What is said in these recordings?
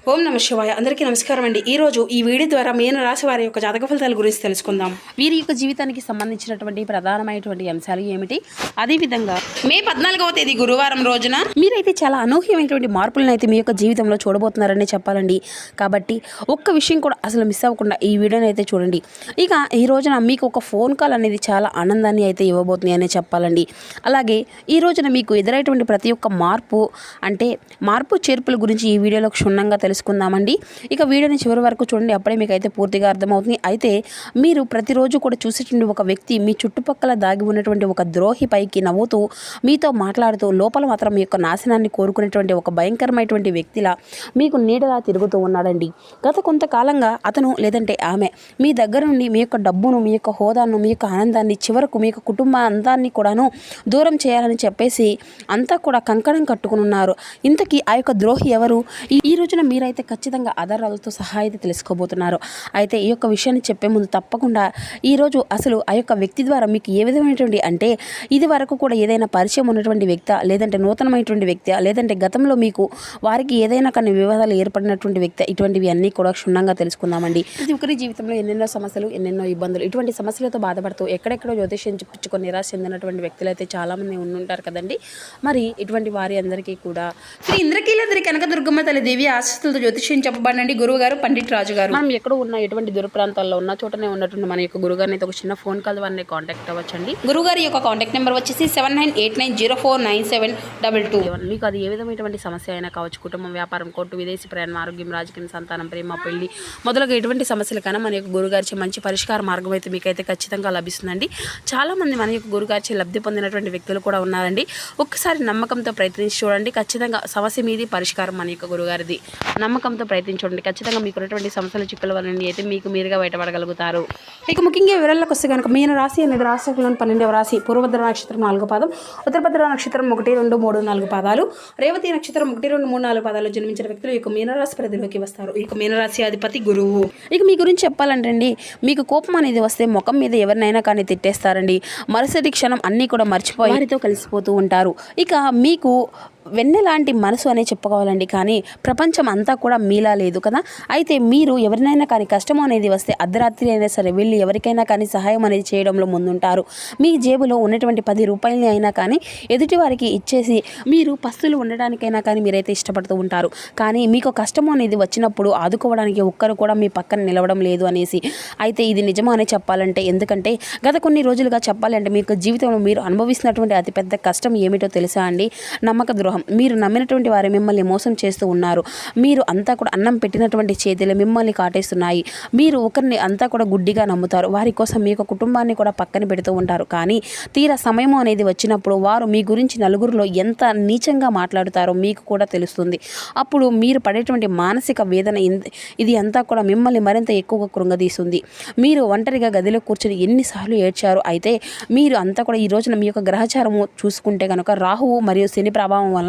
ఓం నమ శివాయ. అందరికీ నమస్కారం అండి. ఈరోజు ఈ వీడియో ద్వారా మీన రాశి వారి యొక్క జాతక ఫలితాల గురించి తెలుసుకుందాం. వీరి యొక్క జీవితానికి సంబంధించినటువంటి ప్రధానమైనటువంటి అంశాలు ఏమిటి, అదేవిధంగా మే 14వ తేదీ గురువారం రోజున మీరైతే చాలా అనూహ్యమైనటువంటి మార్పులను అయితే మీ యొక్క జీవితంలో చూడబోతున్నారని చెప్పాలండి. కాబట్టి ఒక్క విషయం కూడా అసలు మిస్ అవ్వకుండా ఈ వీడియోని అయితే చూడండి. ఇక ఈ రోజున మీకు ఒక ఫోన్ కాల్ అనేది చాలా ఆనందాన్ని అయితే ఇవ్వబోతుంది అనే చెప్పాలండి. అలాగే ఈ రోజున మీకు ఎదురైనటువంటి ప్రతి ఒక్క మార్పు చేర్పుల గురించి ఈ వీడియోలో క్షుణ్ణంగా తెలుసుకుందామండి. ఇక వీడియోని చివరి వరకు చూడండి, అప్పుడే మీకు అయితే పూర్తిగా అర్థమవుతుంది. అయితే మీరు ప్రతిరోజు కూడా చూసేటువంటి ఒక వ్యక్తి మీ చుట్టుపక్కల దాగి ఉన్నటువంటి ఒక ద్రోహి పైకి నవ్వుతూ మీతో మాట్లాడుతూ లోపల మాత్రం మీ యొక్క నాశనాన్ని కోరుకునేటువంటి ఒక భయంకరమైనటువంటి వ్యక్తిలా మీకు నీడలా తిరుగుతూ ఉన్నాడండి. గత కొంతకాలంగా అతను లేదంటే ఆమె మీ దగ్గర నుండి మీ యొక్క డబ్బును, మీ యొక్క హోదాను, మీ యొక్క ఆనందాన్ని, చివరకు మీ యొక్క కుటుంబ అందాన్ని కూడాను దూరం చేయాలని చెప్పేసి అంతా కూడా కంకణం కట్టుకుని ఉన్నారు. ఇంతకీ ఆ యొక్క ద్రోహి ఎవరు? ఈ రోజున మీరైతే ఖచ్చితంగా ఆధారాలతో సహా అయితే తెలుసుకోబోతున్నారు. అయితే ఈ యొక్క విషయాన్ని చెప్పే ముందు తప్పకుండా ఈరోజు అసలు ఆ యొక్క వ్యక్తి ద్వారా మీకు ఏ విధమైనటువంటి అంటే ఇది వరకు కూడా ఏదైనా పరిచయం ఉన్నటువంటి వ్యక్తి, లేదంటే నూతనమైనటువంటి వ్యక్తి, లేదంటే గతంలో మీకు వారికి ఏదైనా కొన్ని వివాదాలు ఏర్పడినటువంటి వ్యక్తి, ఇటువంటివి అన్నీ కూడా క్షుణ్ణంగా తెలుసుకుందామండి. ప్రతి ఒక్కరి జీవితంలో ఎన్నెన్నో సమస్యలు, ఎన్నెన్నో ఇబ్బందులు, ఇటువంటి సమస్యలతో బాధపడుతూ ఎక్కడెక్కడో జ్యోతిష్యం చెప్పించుకొని నిరాశ చెందినటువంటి వ్యక్తులు అయితే చాలామంది ఉండుంటారు కదండి. మరి ఇటువంటి వారి అందరికీ కూడా శ్రీ ఇంద్రకీలాద్రి కనకదుర్గమ్మ తల్లి దేవి ఆశీస్సులతో జ్యోతిష్యం చెప్పబడండి. గురువు గారు పండిట్ రాజు గారు. మనం ఎక్కడ ఉన్న ఎటువంటి దూర ప్రాంతాల్లో ఉన్న చోటనే ఉన్నటువంటి మన యొక్క గురుగారిని అయితే ఒక చిన్న ఫోన్ కాల్ ద్వారా కాంటాక్ట్ అవ్వచ్చండి. గురుగారి యొక్క కాంటాక్ట్ నెంబర్ వచ్చేసి 7989049722. మీకు అది ఏ విధమైనటువంటి సమస్య అయినా కావచ్చు, కుటుంబం, వ్యాపారం, కోర్టు, విదేశీ ప్రయాణం, ఆరోగ్యం, రాజకీయం, సంతానం, ప్రేమ, పెళ్లి మొదలుగా ఎటువంటి సమస్యలకైనా మన యొక్క గురుగారిచే మంచి పరిష్కార మార్గం అయితే మీకైతే ఖచ్చితంగా లభిస్తుందండి. చాలామంది మన యొక్క గురుగారిచే లబ్ధి పొందినటువంటి వ్యక్తులు కూడా ఉన్నారండి. ఒక్కసారి నమ్మకంతో ప్రయత్నించి చూడండి, ఖచ్చితంగా సమస్య మీది పరిష్కారం మన యొక్క గురుగారిది. నమ్మకంతో ప్రయత్నించండి, ఖచ్చితంగా మీకు ఉన్నటువంటి సమస్యల చిక్కుల వల్ల అయితే మీకు మీరుగా బయటపడగలుగుతారు. ఇక ముఖ్యంగా వివరాలకు వస్తే కనుక మీన రాశి అనేది రాశిలోని 12వ రాశి. పూర్వభద్ర నక్షత్రం 4వ పాదం, ఉత్తరభద్ర నక్షత్రం 1, 2, 3, 4 పాదాలు, రేవతి నక్షత్రం 1, 2, 3, 4 పాదాలు జన్మించిన వ్యక్తులు ఇక మీనరాశి పరిధిలోకి వస్తారు. ఇక మీనరాశి అధిపతి గురువు. ఇక మీ గురించి చెప్పాలంటండి, మీకు కోపం అనేది వస్తే ముఖం మీద ఎవరినైనా కానీ తిట్టేస్తారండి. మరుసటి క్షణం అన్నీ కూడా మర్చిపోయి వారితో కలిసిపోతూ ఉంటారు. ఇక మీకు వెన్నెలాంటి మనసు అనే చెప్పుకోవాలండి. కానీ ప్రపంచం అంతా కూడా మీలా లేదు కదా. అయితే మీరు ఎవరినైనా కానీ కష్టం అనేది వస్తే అర్ధరాత్రి అయినా సరే వెళ్ళి ఎవరికైనా కానీ సహాయం అనేది చేయడంలో ముందుంటారు. మీ జేబులో ఉన్నటువంటి 10 రూపాయలని అయినా కానీ ఎదుటి వారికి ఇచ్చేసి మీరు పస్తులు ఉండడానికైనా కానీ మీరైతే ఇష్టపడుతూ ఉంటారు. కానీ మీకు కష్టం అనేది వచ్చినప్పుడు ఆదుకోవడానికి ఒక్కరు కూడా మీ పక్కన నిలవడం లేదు అనేసి. అయితే ఇది నిజమా అని చెప్పాలంటే, ఎందుకంటే గత కొన్ని రోజులుగా చెప్పాలంటే మీకు జీవితంలో మీరు అనుభవిస్తున్నటువంటి అతిపెద్ద కష్టం ఏమిటో తెలుసా అండి? నమ్మక ద్రోహం. మీరు నమ్మినటువంటి వారు మిమ్మల్ని మోసం చేస్తూ ఉన్నారు. మీరు అంతా కూడా అన్నం పెట్టినటువంటి చేతులు మిమ్మల్ని కాటేస్తున్నాయి. మీరు ఒకరిని అంతా కూడా గుడ్డిగా నమ్ముతారు. వారి కోసం మీ యొక్క కుటుంబాన్ని కూడా పక్కన పెడుతూ ఉంటారు. కానీ తీరా సమయం అనేది వచ్చినప్పుడు వారు మీ గురించి నలుగురిలో ఎంత నీచంగా మాట్లాడుతారో మీకు కూడా తెలుస్తుంది. అప్పుడు మీరు పడేటువంటి మానసిక వేదన ఇది అంతా కూడా మిమ్మల్ని మరింత ఎక్కువగా కృంగదీస్తుంది. మీరు ఒంటరిగా గదిలో కూర్చొని ఎన్నిసార్లు ఏడ్చారు. అయితే మీరు అంతా కూడా ఈ రోజున మీ యొక్క గ్రహచారము చూసుకుంటే కనుక రాహువు మరియు శని ప్రభావం వల్ల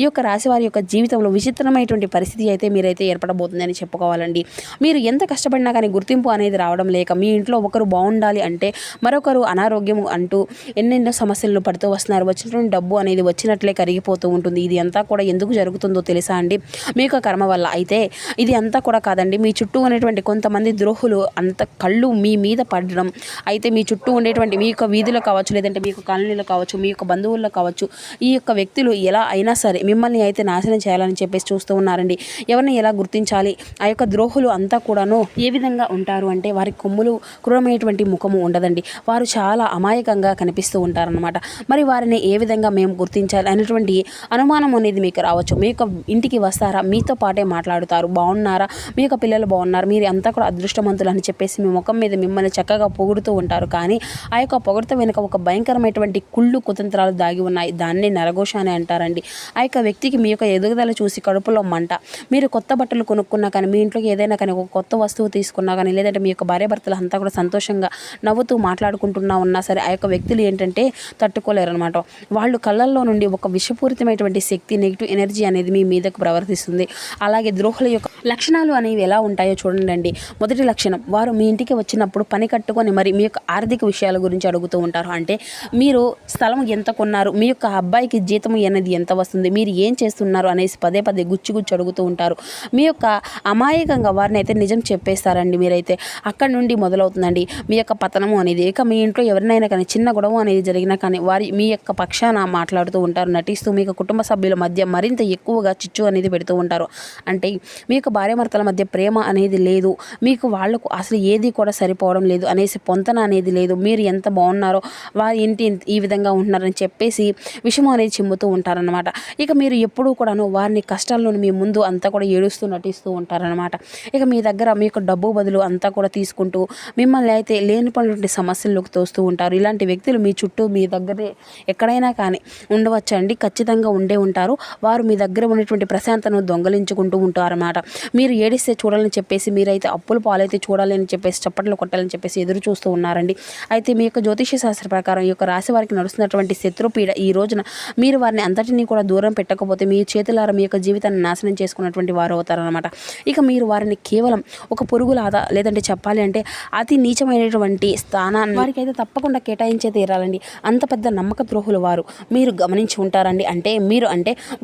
ఈ యొక్క రాశి వారి యొక్క జీవితంలో విచిత్రమైనటువంటి పరిస్థితి అయితే మీరైతే ఏర్పడబోతుందని చెప్పుకోవాలండి. మీరు ఎంత కష్టపడినా కానీ గుర్తింపు అనేది రావడం లేక మీ ఇంట్లో ఒకరు బాగుండాలి అంటే మరొకరు అనారోగ్యం అంటూ ఎన్నెన్నో సమస్యలను పడుతూ వస్తున్నారు. వచ్చినటువంటి డబ్బు అనేది వచ్చినట్లే కరిగిపోతూ ఉంటుంది. ఇది అంతా కూడా ఎందుకు జరుగుతుందో తెలుసా అండి? మీ యొక్క కర్మ వల్ల. అయితే ఇది అంతా కూడా కాదండి, మీ చుట్టూ ఉన్నటువంటి కొంతమంది ద్రోహులు అంత కళ్ళు మీ మీద పడడం, అయితే మీ చుట్టూ ఉండేటువంటి మీ యొక్క వీధిలో కావచ్చు, లేదంటే మీ యొక్క కాలనీలో కావచ్చు, మీ యొక్క బంధువుల్లో కావచ్చు, ఈ యొక్క వ్యక్తులు ఎలా అయినా సరే మిమ్మల్ని అయితే నాశనం చేయాలని చెప్పేసి చూస్తూ ఉన్నారండి. ఎవరిని ఎలా గుర్తించాలి? ఆ యొక్క ద్రోహులు అంతా కూడాను ఏ విధంగా ఉంటారు అంటే వారి కొమ్ములు క్రూరమైనటువంటి ముఖము ఉండదండి. వారు చాలా అమాయకంగా కనిపిస్తూ ఉంటారనమాట. మరి వారిని ఏ విధంగా మేము గుర్తించాలి అనేటువంటి అనుమానం అనేది మీకు రావచ్చు. మీ యొక్క ఇంటికి వస్తారా, మీతో పాటే మాట్లాడుతారు, బాగున్నారా, మీ యొక్క పిల్లలు బాగున్నారు, మీరు అంతా కూడా అదృష్టవంతులు అని చెప్పేసి మీ ముఖం మీద మిమ్మల్ని చక్కగా పొగుడుతూ ఉంటారు. కానీ ఆ యొక్క పొగడత వెనుక ఒక భయంకరమైనటువంటి కుళ్ళు కుతంత్రాలు దాగి ఉన్నాయి. దాన్ని నరఘోష అని అంటారండి. ఆ యొక్క వ్యక్తికి మీ యొక్క ఎదుగుదల చూసి కడుపులో మంట. మీరు కొత్త బట్టలు కొనుక్కున్నా కానీ, మీ ఇంట్లోకి ఏదైనా కానీ ఒక కొత్త వస్తువు తీసుకున్నా కానీ, లేదంటే మీ యొక్క భార్యాభర్తలు అంతా కూడా సంతోషంగా నవ్వుతూ మాట్లాడుకుంటున్నా ఉన్నా సరే ఆ యొక్క వ్యక్తులు ఏంటంటే తట్టుకోలేరు అనమాట. వాళ్ళు కళ్ళల్లో నుండి ఒక విషపూరితమైనటువంటి శక్తి, నెగిటివ్ ఎనర్జీ అనేది మీ మీదకు ప్రవర్తిస్తుంది. అలాగే ద్రోహుల యొక్క లక్షణాలు అనేవి ఎలా ఉంటాయో చూడండి. మొదటి లక్షణం, వారు మీ ఇంటికి వచ్చినప్పుడు పని కట్టుకొని మరి మీ యొక్క ఆర్థిక విషయాల గురించి అడుగుతూ ఉంటారు. అంటే మీరు స్థలం ఎంత కొన్నారు, మీ యొక్క అబ్బాయికి జీతం అనేది ఎంత వస్తుంది, మీరు ఏం చేస్తున్నారు అనేసి పదే పదే గుచ్చి అడుగుతూ ఉంటారు. మీ యొక్క అమాయకంగా వారిని అయితే నిజం చెప్పేస్తారండి మీరైతే. అక్కడి నుండి మొదలవుతుందండి మీ యొక్క పతనము అనేది. ఇక మీ ఇంట్లో ఎవరినైనా కానీ చిన్న గొడవ అనేది జరిగినా కానీ మీ యొక్క పక్షాన మాట్లాడుతూ ఉంటారు, నటిస్తూ మీకు కుటుంబ సభ్యుల మధ్య మరింత ఎక్కువగా చిచ్చు అనేది పెడుతూ ఉంటారు. అంటే మీ యొక్క భార్యాభర్తల మధ్య ప్రేమ అనేది లేదు, మీకు వాళ్ళకు అసలు ఏది కూడా సరిపోవడం లేదు అనేసి పొంతన అనేది లేదు, మీరు ఎంత బాగున్నారో వారి ఇంటి ఈ విధంగా ఉంటున్నారని చెప్పేసి విషయం అనేది చిమ్ముతూ ఉంటారనమాట. ఇక మీరు ఎప్పుడూ కూడాను వారిని కష్టాల్లోని మీ ముందు అంతా కూడా ఏడుస్తూ నటిస్తూ ఉంటారనమాట. ఇక మీ దగ్గర మీకు డబ్బు బదులు అంతా కూడా తీసుకుంటూ మిమ్మల్ని అయితే లేనిపోయినటువంటి సమస్యల్లోకి తోస్తూ ఉంటారు. ఇలాంటి వ్యక్తులు మీ చుట్టూ మీ దగ్గరే ఎక్కడైనా కానీ ఉండవచ్చండి, ఖచ్చితంగా ఉండే ఉంటారు. వారు మీ దగ్గర ఉన్నటువంటి ప్రశాంతను దొంగలించుకుంటూ ఉంటారన్నమాట. మీరు ఏడిస్తే చూడాలని చెప్పేసి, మీరైతే అప్పుల పాలైతే చూడాలని చెప్పేసి, చప్పట్లు కొట్టాలని చెప్పేసి ఎదురు చూస్తూ ఉన్నారండి. అయితే మీ యొక్క జ్యోతిష్య శాస్త్ర ప్రకారం ఈ యొక్క రాశి వారికి నడుస్తున్నటువంటి శత్రుపీడ ఈ రోజున మీరు వారిని అంతటినీ కూడా దూరం పెట్టకపోతే మీ చేతులారా మీ యొక్క జీవితాన్ని నాశనం చేసుకున్నటువంటి వారు అవుతారనమాట. ఇక మీరు వారిని కేవలం ఒక పురుగులాదా, లేదంటే చెప్పాలి అంటే అతి నీచమైనటువంటి స్థానాన్ని వారికైతే తప్పకుండా కేటాయించే తీరాలండి. అంత పెద్ద నమ్మక ద్రోహులు వారు, మీరు గమనించి ఉంటారండి. అంటే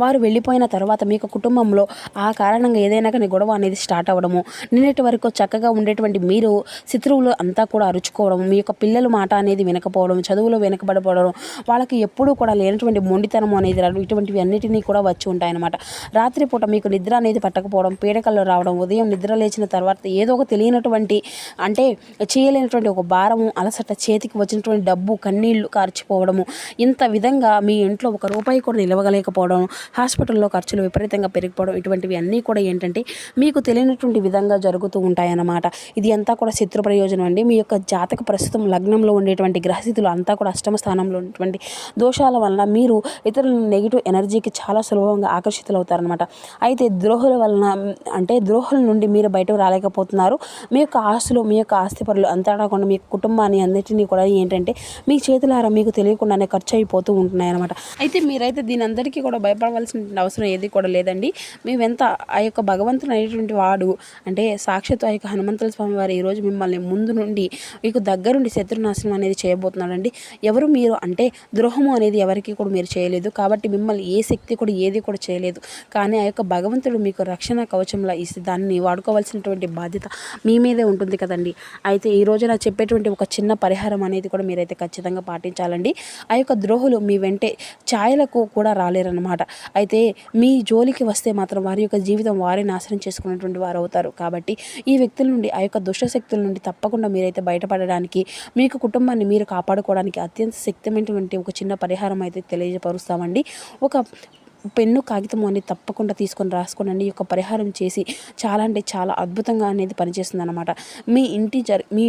వారు వెళ్ళిపోయిన తర్వాత మీకు కుటుంబంలో ఆ కారణంగా ఏదైనా కానీ గొడవ అనేది స్టార్ట్ అవ్వడము, నిన్నటి వరకు చక్కగా ఉండేటువంటి మీరు శత్రువులు అంతా కూడా అరుచుకోవడం, మీ యొక్క పిల్లల మాట అనేది వినకపోవడం, చదువులో వెనకబడిపోవడం, వాళ్ళకి ఎప్పుడూ కూడా లేనటువంటి మొండితనం అనేది ఇటువంటివి అన్నిటినీ కూడా వచ్చి ఉంటాయన్నమాట. రాత్రిపూట మీకు నిద్ర అనేది పట్టకపోవడం, పీడకల్లో రావడం, ఉదయం నిద్ర లేచిన తర్వాత ఏదో ఒక తెలియనటువంటి చేయలేనటువంటి ఒక భారము, అలసట, చేతికి వచ్చినటువంటి డబ్బు కన్నీళ్లు కార్చిపోవడము, ఇంత విధంగా మీ ఇంట్లో ఒక రూపాయి కూడా నిలవగలేకపోవడం, హాస్పిటల్లో ఖర్చులు విపరీతంగా పెరిగిపోవడం, ఇటువంటివి అన్నీ కూడా ఏంటంటే మీకు తెలియనటువంటి విధంగా జరుగుతూ ఉంటాయన్నమాట. ఇది అంతా కూడా శత్రు ప్రయోజనం అండి. మీ యొక్క జాతక ప్రస్తుతం లగ్నంలో ఉండేటువంటి గ్రహస్థితులు అంతా కూడా అష్టమ స్థానంలో ఉన్నటువంటి దోషాల వలన మీరు ఇతరుల నెగిటివ్ ఎనర్జీకి చాలా సులభంగా ఆకర్షితులవుతారనమాట. అయితే ద్రోహుల వలన ద్రోహుల నుండి మీరు బయటకు రాలేకపోతున్నారు. మీ యొక్క ఆస్తులు, మీ యొక్క ఆస్తి పరులు అంతా కాకుండా మీ కుటుంబాన్ని అన్నిటినీ కూడా ఏంటంటే మీ చేతులారా మీకు తెలియకుండానే ఖర్చు అయిపోతూ ఉంటున్నాయి అనమాట. అయితే మీరైతే దీని అందరికీ కూడా భయపడవలసిన అవసరం ఏది కూడా లేదండి. మేమెంత ఆ యొక్క భగవంతుడు అనేటువంటి వాడు సాక్షాత్తు ఆ యొక్క హనుమంతుల స్వామి వారు ఈరోజు మిమ్మల్ని ముందు నుండి మీకు దగ్గరుండి శత్రునాశనం అనేది చేయబోతున్నాడండి. ఎవరు మీరు ద్రోహము అనేది ఎవరికి కూడా మీరు చేయలేదు, కాబట్టి మిమ్మల్ని ఏ శక్తి కూడా ఏది కూడా చేయలేదు. కానీ ఆ యొక్క భగవంతుడు మీకు రక్షణ కవచంలా ఇస్తే దాన్ని వాడుకోవాల్సినటువంటి బాధ్యత మీ మీదే ఉంటుంది కదండి. అయితే ఈ రోజున చెప్పేటువంటి ఒక చిన్న పరిహారం అనేది కూడా మీరైతే ఖచ్చితంగా పాటించాలండి. ఆ యొక్క ద్రోహులు మీ వెంటే ఛాయలకు కూడా రాలేరన్నమాట. అయితే మీ జోలికి వస్తే మాత్రం వారి యొక్క జీవితం వారే నాశనం చేసుకున్నటువంటి వారు అవుతారు. కాబట్టి ఈ వ్యక్తుల నుండి, ఆ యొక్క దుష్ట శక్తుల నుండి తప్పకుండా మీరైతే బయటపడడానికి, మీకు కుటుంబాన్ని మీరు కాపాడుకోవడానికి అత్యంత శక్తిమైనటువంటి ఒక చిన్న పరిహారం అయితే తెలియజపరుస్తామండి. ఒక పెన్ను, కాగితము అనేది తప్పకుండా తీసుకొని రాసుకోనండి. ఈ యొక్క పరిహారం చేసి చాలా అద్భుతంగా అనేది పనిచేస్తుంది అనమాట. మీ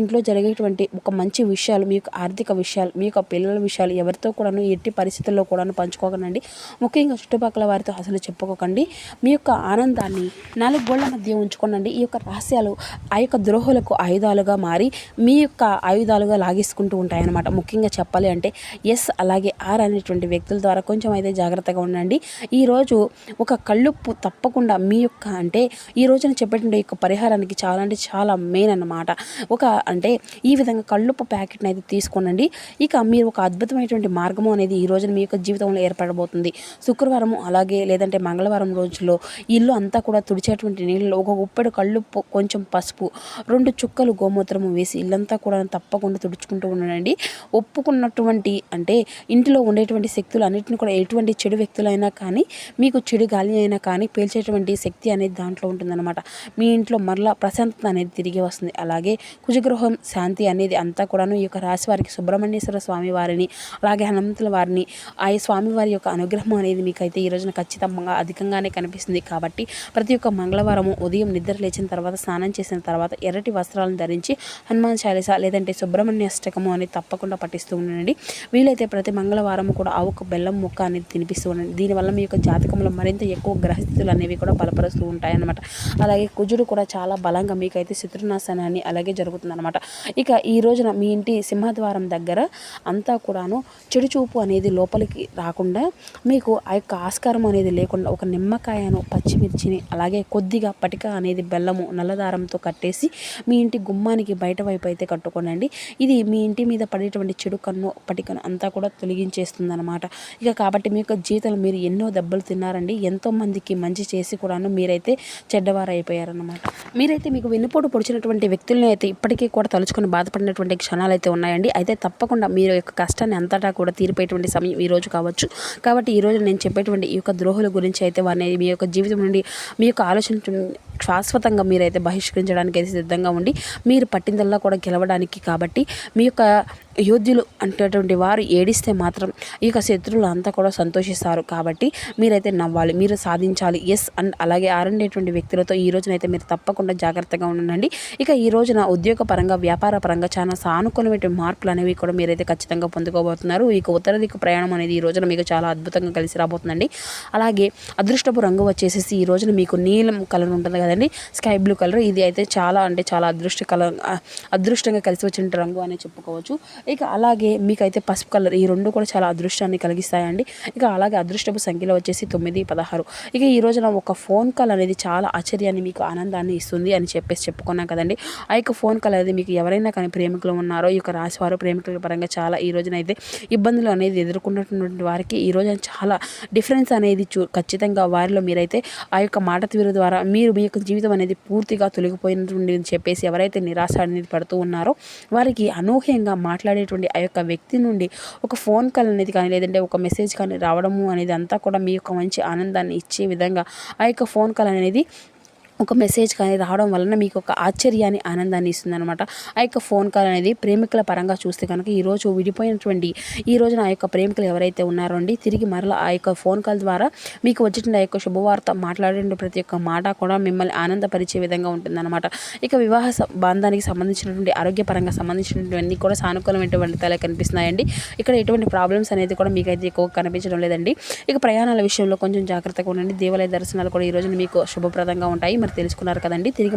ఇంట్లో జరిగేటువంటి ఒక మంచి విషయాలు, మీ యొక్క ఆర్థిక విషయాలు, మీ యొక్క పిల్లల విషయాలు ఎవరితో కూడాను ఎట్టి పరిస్థితుల్లో కూడాను పంచుకోకండి. ముఖ్యంగా చుట్టుపక్కల వారితో అసలు చెప్పుకోకండి. మీ యొక్క ఆనందాన్ని 4 గోళ్ల మధ్య ఉంచుకోనండి. ఈ యొక్క రహస్యాలు ఆ యొక్క ద్రోహులకు ఆయుధాలుగా మారి మీ యొక్క ఆయుధాలుగా లాగేసుకుంటూ ఉంటాయన్నమాట. ముఖ్యంగా చెప్పాలి ఎస్ అలాగే ఆర్ అనేటువంటి వ్యక్తుల ద్వారా కొంచెం అయితే జాగ్రత్తగా ఉండండి. ఈరోజు ఒక కళ్ళుప్పు తప్పకుండా మీ యొక్క ఈ రోజున చెప్పేటువంటి యొక్క పరిహారానికి చాలా మెయిన్ అన్నమాట. ఈ విధంగా కళ్ళుప్పు ప్యాకెట్ని అయితే తీసుకోనండి. ఇక మీరు ఒక అద్భుతమైనటువంటి మార్గము అనేది ఈ రోజున మీ యొక్క జీవితంలో ఏర్పడబోతుంది. శుక్రవారము అలాగే లేదంటే మంగళవారం రోజుల్లో ఇల్లు అంతా కూడా తుడిచేటువంటి నీళ్ళలో ఒక గుప్పెడు కళ్ళుప్పు, కొంచెం పసుపు, 2 చుక్కలు గోమూత్రము వేసి ఇల్లంతా కూడా తప్పకుండా తుడుచుకుంటూ ఉండండి. ఒప్పుకున్నటువంటి ఇంటిలో ఉండేటువంటి శక్తులు అన్నింటిని కూడా ఎటువంటి చెడు వ్యక్తులైనా కానీ, మీకు చెడు గాలి అయినా కానీ పేల్చేటువంటి శక్తి అనేది దాంట్లో ఉంటుందన్నమాట. మీ ఇంట్లో మరలా ప్రశాంతత అనేది తిరిగి వస్తుంది. అలాగే కుజగృహం శాంతి అనేది అంతా కూడాను ఈ యొక్క రాశి వారికి సుబ్రహ్మణ్యేశ్వర స్వామి వారిని, అలాగే హనుమంతుల వారిని, ఆ స్వామివారి యొక్క అనుగ్రహం అనేది మీకైతే ఈ రోజున ఖచ్చితంగా అధికంగానే కనిపిస్తుంది. కాబట్టి ప్రతి ఒక్క మంగళవారము ఉదయం నిద్ర లేచిన తర్వాత, స్నానం చేసిన తర్వాత ఎర్రటి వస్త్రాలను ధరించి హనుమాన్ చాలీస లేదంటే సుబ్రహ్మణ్య అష్టకము అనేది తప్పకుండా పఠిస్తూ ఉండండి. వీలైతే ప్రతి మంగళవారం కూడా ఆవుకు బెల్లం ముక్క అనేది తినిపిస్తూ ఉండండి. దీనివల్ల మీ యొక్క జాతకంలో మరింత ఎక్కువ గ్రహస్థితులు అనేవి కూడా బలపరుస్తూ ఉంటాయన్నమాట. అలాగే కుజుడు కూడా చాలా బలంగా మీకైతే శత్రునాశనాన్ని అలాగే జరుగుతుందన్నమాట. ఇక ఈ రోజున మీ ఇంటి సింహద్వారం దగ్గర అంతా కూడాను చెడు చూపు అనేది లోపలికి రాకుండా, మీకు ఆ యొక్క ఆస్కారం అనేది లేకుండా ఒక నిమ్మకాయను, పచ్చిమిర్చిని, అలాగే కొద్దిగా పటిక అనేది బెల్లము నల్లదారంతో కట్టేసి మీ ఇంటి గుమ్మానికి బయట వైపు అయితే కట్టుకోనండి. ఇది మీ ఇంటి మీద పడేటువంటి చెడు కన్ను, పటికను అంతా కూడా తొలగించేస్తుంది అనమాట. ఇక కాబట్టి మీ యొక్క జీవితంలో మీరు ఎన్నో ఎన్నో దెబ్బలు తిన్నారండి. ఎంతోమందికి మంచి చేసి కూడాను మీరైతే చెడ్డవారైపోయారన్నమాట. మీరైతే మీకు వెన్నుపోటు పొడిచినటువంటి వ్యక్తులను అయితే ఇప్పటికీ కూడా తలుచుకొని బాధపడినటువంటి క్షణాలు అయితే ఉన్నాయండి. అయితే తప్పకుండా మీరు యొక్క కష్టాన్ని అంతటా కూడా తీరిపోయేటువంటి సమయం ఈ రోజు కావచ్చు. కాబట్టి ఈరోజు నేను చెప్పేటువంటి ఈ యొక్క ద్రోహుల గురించి అయితే వారిని మీ యొక్క జీవితం నుండి మీ యొక్క ఆలోచన శాశ్వతంగా మీరైతే బహిష్కరించడానికి అయితే సిద్ధంగా ఉండి మీరు పట్టిందల్లా కూడా గెలవడానికి. కాబట్టి మీ యొక్క యోధులు అనేటటువంటి వారు ఏడిస్తే మాత్రం ఈ యొక్క శత్రువులు అంతా కూడా సంతోషిస్తారు. కాబట్టి మీరైతే నవ్వాలి, మీరు సాధించాలి. ఎస్ అండ్ అలాగే ఆరండేటువంటి వ్యక్తులతో ఈ రోజునైతే మీరు తప్పకుండా జాగ్రత్తగా ఉండండి. ఇక ఈ రోజున ఉద్యోగ పరంగా వ్యాపార పరంగా చాలా సానుకూలమైన మార్పులు అనేవి కూడా మీరైతే ఖచ్చితంగా పొందుకోబోతున్నారు. ఇక ఉత్తర దిక్కు ప్రయాణం అనేది ఈ రోజున మీకు చాలా అద్భుతంగా కలిసి రాబోతుందండి. అలాగే అదృష్టపు రంగు వచ్చేసేసి ఈ రోజున మీకు నీలం కలర్ ఉంటుంది కదండి, స్కై బ్లూ కలర్. ఇది అయితే చాలా అంటే చాలా అదృష్టంగా కలిసి వచ్చిన రంగు అని చెప్పుకోవచ్చు. ఇక అలాగే మీకైతే పసుపు కలర్, ఈ రెండు కూడా చాలా అదృష్టాన్ని కలిగిస్తాయండి. ఇక అలాగే అదృష్టపు సంఖ్యలో వచ్చేసి 9, 16. ఇక ఈ రోజున ఒక ఫోన్ కాల్ అనేది చాలా ఆశ్చర్యాన్ని మీకు ఆనందాన్ని ఇస్తుంది అని చెప్పుకున్నాం కదండి. ఆ యొక్క ఫోన్ కాల్ అనేది మీకు ఎవరైనా కానీ ప్రేమికులు ఉన్నారో ఈ యొక్క రాశివారు ప్రేమికుల పరంగా చాలా ఈ రోజున అయితే ఇబ్బందులు అనేది ఎదుర్కొన్నటువంటి వారికి ఈ రోజున చాలా డిఫరెన్స్ అనేది ఖచ్చితంగా వారిలో మీరైతే ఆ యొక్క మాట తీరు ద్వారా మీరు మీ యొక్క జీవితం అనేది పూర్తిగా తొలగిపోయినటువంటి అని చెప్పేసి ఎవరైతే నిరాశ అనేది పడుతూ ఉన్నారో వారికి అనూహ్యంగా మాట్లాడేటువంటి ఆ యొక్క వ్యక్తి నుండి ఒక ఫోన్ కాల్ అనేది కానీ లేదంటే ఒక మెసేజ్ కానీ రావడము అనేది అంతా కూడా మీ యొక్క మంచి ఆనందాన్ని ఇచ్చే విధంగా ఆ యొక్క ఫోన్ కాల్ అనేది ఒక మెసేజ్ కానీ రావడం వలన మీకు ఒక ఆశ్చర్యాన్ని ఆనందాన్ని ఇస్తుంది అనమాట. ఆ యొక్క ఫోన్ కాల్ అనేది ప్రేమికుల పరంగా చూస్తే కనుక ఈరోజు విడిపోయినటువంటి ఈ రోజున ఆ యొక్క ప్రేమికులు ఎవరైతే ఉన్నారో అండి తిరిగి మరలా ఆ యొక్క ఫోన్ కాల్ ద్వారా మీకు వచ్చిన ఆ యొక్క శుభవార్త మాట్లాడే ప్రతి ఒక్క మాట కూడా మిమ్మల్ని ఆనందపరిచే విధంగా ఉంటుందన్నమాట. ఇక వివాహ బంధానికి సంబంధించినటువంటి ఆరోగ్యపరంగా సంబంధించినటువంటి కూడా సానుకూలమైనటువంటి తలే కనిపిస్తున్నాయండి. ఇక్కడ ఎటువంటి ప్రాబ్లమ్స్ అనేది కూడా మీకైతే ఎక్కువ కనిపించడం లేదండి. ఇక ప్రయాణాల విషయంలో కొంచెం జాగ్రత్తగా ఉండండి. దేవాలయ దర్శనాలు కూడా ఈ రోజున మీకు శుభప్రదంగా ఉంటాయి. మరి తెలుసుకున్నారు కదండి. తిరిగి